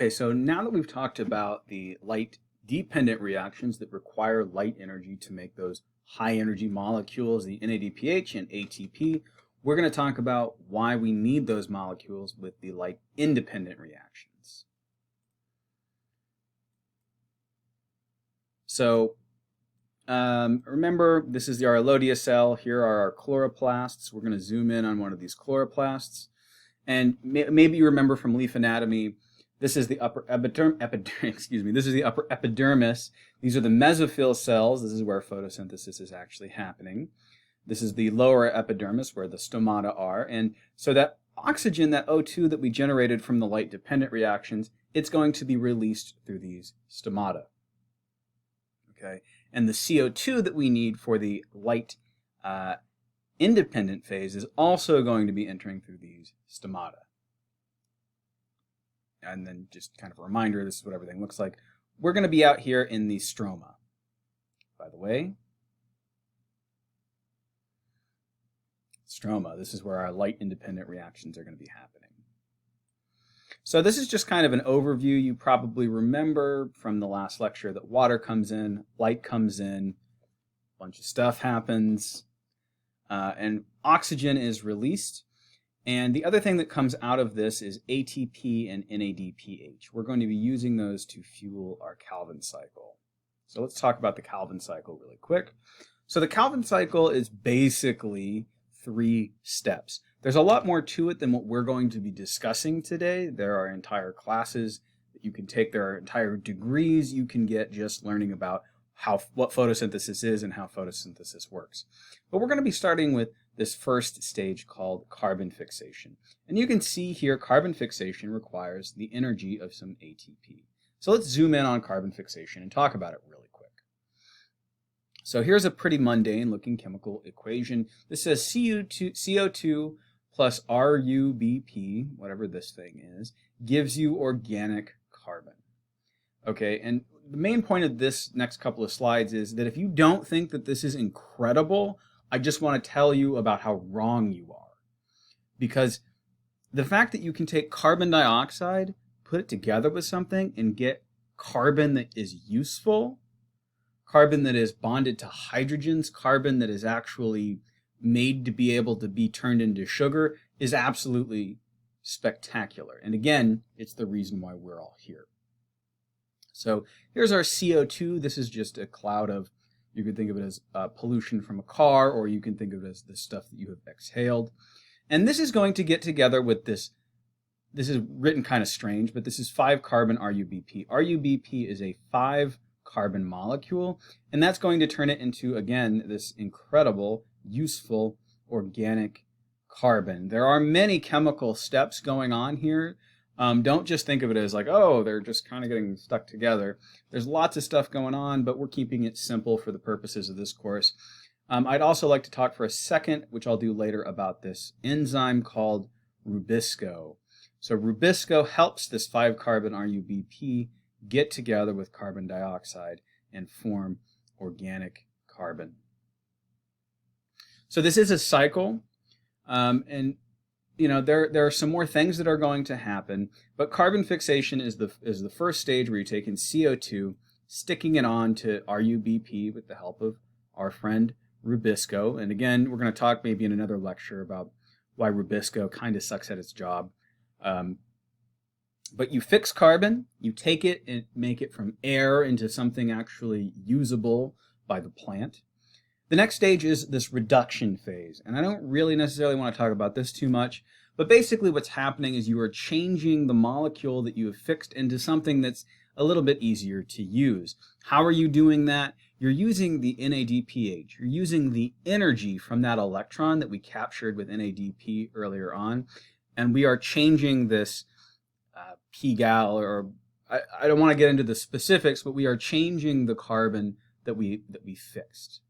Okay, so now that we've talked about the light-dependent reactions that require light energy to make those high-energy molecules, the NADPH and ATP, we're going to talk about why we need those molecules with the light-independent reactions. So remember, this is the Arlodia cell. Here are our chloroplasts. We're going to zoom in on one of these chloroplasts. And maybe you remember from leaf anatomy, this is the upper this is the upper epidermis. These are the mesophyll cells. This is where photosynthesis is actually happening. This is the lower epidermis where the stomata are. And so that oxygen, that O2 that we generated from the light-dependent reactions, it's going to be released through these stomata. Okay, and the CO2 that we need for the light independent phase is also going to be entering through these stomata. And then just kind of a reminder, this is what everything looks like. We're going to be out here in the stroma, by the way. Stroma, this is where our light independent reactions are going to be happening. So this is just kind of an overview. You probably remember from the last lecture that water comes in, light comes in, a bunch of stuff happens, and oxygen is released. And the other thing that comes out of this is ATP and NADPH. We're going to be using those to fuel our Calvin cycle. So let's talk about the Calvin cycle really quick. So the Calvin cycle is basically 3 steps. There's a lot more to it than what we're going to be discussing today. There are entire classes that you can take. There are entire degrees you can get just learning about what photosynthesis is and how photosynthesis works. But we're going to be starting with this first stage called carbon fixation. And you can see here carbon fixation requires the energy of some ATP. So let's zoom in on carbon fixation and talk about it really quick. So here's a pretty mundane looking chemical equation. This says CO2 plus RUBP, whatever this thing is, gives you organic carbon. Okay, and the main point of this next couple of slides is that if you don't think that this is incredible, I just want to tell you about how wrong you are. Because the fact that you can take carbon dioxide, put it together with something, and get carbon that is useful, carbon that is bonded to hydrogens, carbon that is actually made to be able to be turned into sugar, is absolutely spectacular. And again, it's the reason why we're all here. So here's our CO2. This is just a cloud of, you could think of it as pollution from a car, or you can think of it as the stuff that you have exhaled. And this is going to get together with this. This is written kind of strange, but this is 5-carbon RUBP. RUBP is a 5-carbon molecule, and that's going to turn it into, again, this incredible, useful, organic carbon. There are many chemical steps going on here. Don't just think of it as like, oh, they're just kind of getting stuck together. There's lots of stuff going on, but we're keeping it simple for the purposes of this course. I'd also like to talk for a second, which I'll do later, about this enzyme called Rubisco. So Rubisco helps this 5-carbon RUBP get together with carbon dioxide and form organic carbon. So this is a cycle, and you know, there are some more things that are going to happen, but carbon fixation is the first stage where you're taking CO2, sticking it on to RUBP with the help of our friend Rubisco. And again, we're going to talk maybe in another lecture about why Rubisco kind of sucks at its job. But you fix carbon, you take it and make it from air into something actually usable by the plant. The next stage is this reduction phase, and I don't really necessarily want to talk about this too much, but basically what's happening is you are changing the molecule that you have fixed into something that's a little bit easier to use. How are you doing that? You're using the NADPH. You're using the energy from that electron that we captured with NADP earlier on, and we are changing this P-gal, or I don't want to get into the specifics, but we are changing the carbon that we fixed.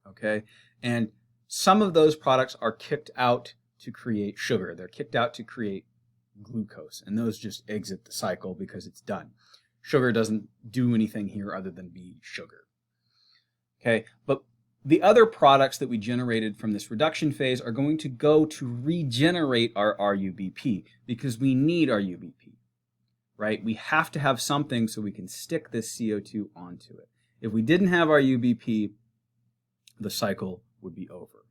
Okay, and some of those products are kicked out to create sugar. They're kicked out to create glucose, and those just exit the cycle because it's done. Sugar doesn't do anything here other than be sugar. Okay, but the other products that we generated from this reduction phase are going to go to regenerate our RUBP because we need RUBP. right? We have to have something so we can stick this CO2 onto it. If we didn't have our UBP, the cycle would be over.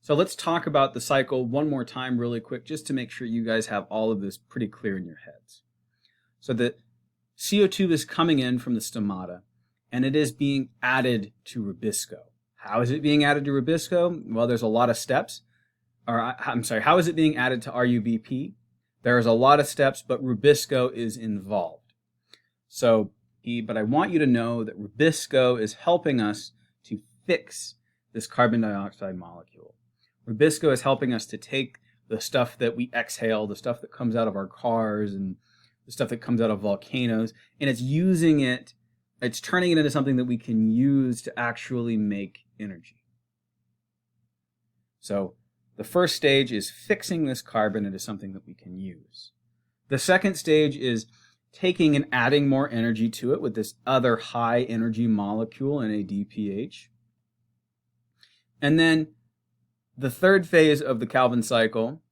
So let's talk about the cycle one more time really quick, just to make sure you guys have all of this pretty clear in your heads. So the CO2 is coming in from the stomata, and it is being added to rubisco. How is it being added to rubisco? Well, there's a lot of steps. How is it being added to RUBP? There's a lot of steps, but rubisco is involved. But I want you to know that rubisco is helping us to fix this carbon dioxide molecule. Rubisco is helping us to take the stuff that we exhale, the stuff that comes out of our cars and the stuff that comes out of volcanoes, and it's turning it into something that we can use to actually make energy. So the first stage is fixing this carbon into something that we can use. The second stage is taking and adding more energy to it with this other high energy molecule, NADPH. And then the third phase of the Calvin cycle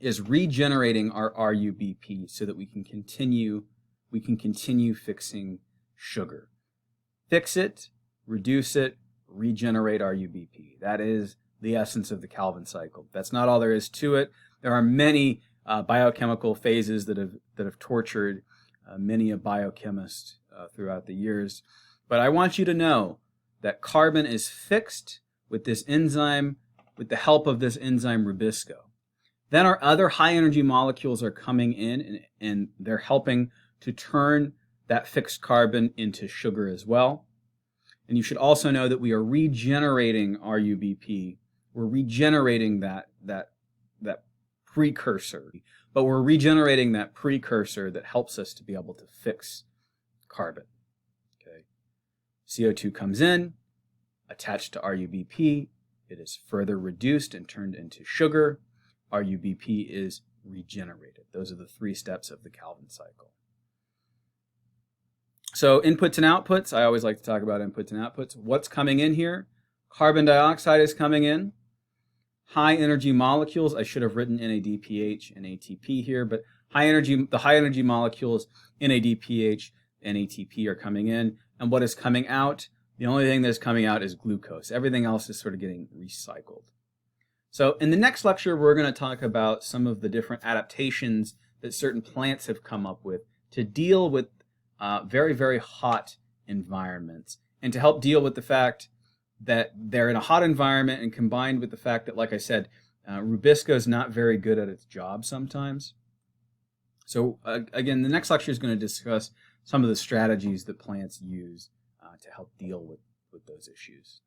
is regenerating our RUBP so that we can continue fixing sugar. Fix it, reduce it, regenerate RUBP. That is the essence of the Calvin cycle. That's not all there is to it. There are many biochemical phases that have tortured many a biochemist throughout the years. But I want you to know that carbon is fixed with this enzyme, with the help of this enzyme rubisco. Then our other high energy molecules are coming in and they're helping to turn that fixed carbon into sugar as well. And you should also know that we are regenerating RUBP. We're regenerating that precursor, but we're regenerating that precursor that helps us to be able to fix carbon. Okay. CO2 comes in, attached to RUBP. It is further reduced and turned into sugar. RUBP is regenerated. Those are the three steps of the Calvin cycle. So inputs and outputs, I always like to talk about inputs and outputs. What's coming in here? Carbon dioxide is coming in. High energy molecules, I should have written NADPH and ATP here, but the high energy molecules, NADPH and ATP are coming in. And what is coming out? The only thing that's coming out is glucose. Everything else is sort of getting recycled. So in the next lecture, we're going to talk about some of the different adaptations that certain plants have come up with to deal with very, very hot environments, and to help deal with the fact that they're in a hot environment, and combined with the fact that, like I said, rubisco is not very good at its job sometimes. So again, the next lecture is going to discuss some of the strategies that plants use to help deal with those issues.